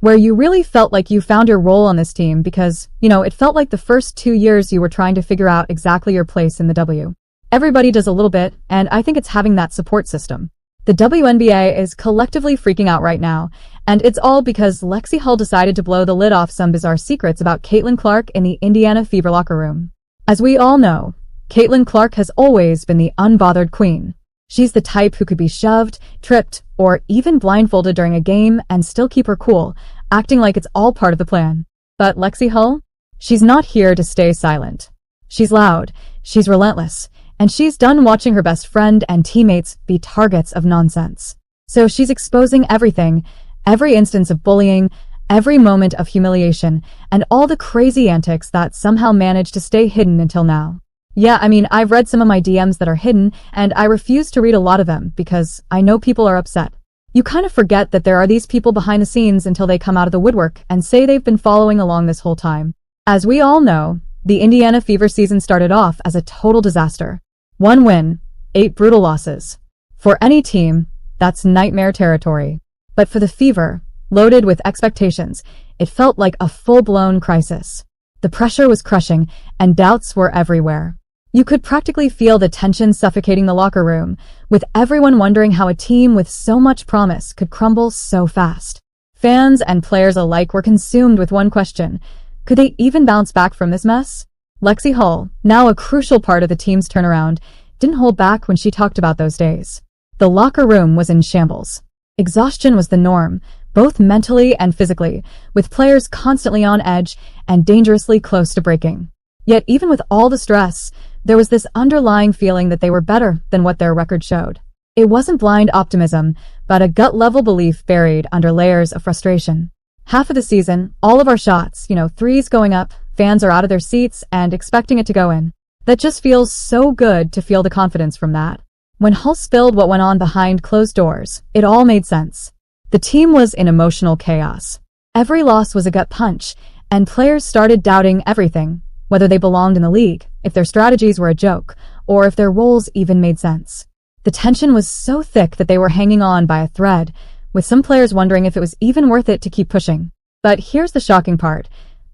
where you really felt like you found your role on this team because, it felt like the first 2 years you were trying to figure out exactly your place in the W. Everybody does a little bit, and I think it's having that support system. The WNBA is collectively freaking out right now, and it's all because Lexie Hull decided to blow the lid off some bizarre secrets about Caitlin Clark in the Indiana Fever locker room. As we all know, Caitlin Clark has always been the unbothered queen. She's the type who could be shoved, tripped, or even blindfolded during a game and still keep her cool, acting like it's all part of the plan. But Lexie Hull? She's not here to stay silent. She's loud, she's relentless, and she's done watching her best friend and teammates be targets of nonsense. So she's exposing everything, every instance of bullying, every moment of humiliation, and all the crazy antics that somehow managed to stay hidden until now. Yeah, I've read some of my DMs that are hidden, and I refuse to read a lot of them because I know people are upset. You kind of forget that there are these people behind the scenes until they come out of the woodwork and say they've been following along this whole time. As we all know, the Indiana Fever season started off as a total disaster. 1 win, 8 brutal losses. For any team, that's nightmare territory. But for the Fever, loaded with expectations, it felt like a full-blown crisis. The pressure was crushing, and doubts were everywhere. You could practically feel the tension suffocating the locker room, with everyone wondering how a team with so much promise could crumble so fast. Fans and players alike were consumed with one question: could they even bounce back from this mess? Lexie Hull, now a crucial part of the team's turnaround, didn't hold back when she talked about those days. The locker room was in shambles. Exhaustion was the norm, both mentally and physically, with players constantly on edge and dangerously close to breaking. Yet even with all the stress, there was this underlying feeling that they were better than what their record showed. It wasn't blind optimism, but a gut-level belief buried under layers of frustration. Half of the season, all of our shots, threes going up, fans are out of their seats and expecting it to go in. That just feels so good to feel the confidence from that. When Hull spilled what went on behind closed doors, it all made sense. The team was in emotional chaos. Every loss was a gut punch, and players started doubting everything, whether they belonged in the league, if their strategies were a joke, or if their roles even made sense. The tension was so thick that they were hanging on by a thread, with some players wondering if it was even worth it to keep pushing. But here's the shocking part.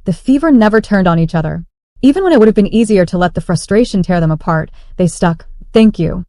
The Fever never turned on each other. Even when it would have been easier to let the frustration tear them apart, they stuck. Thank you.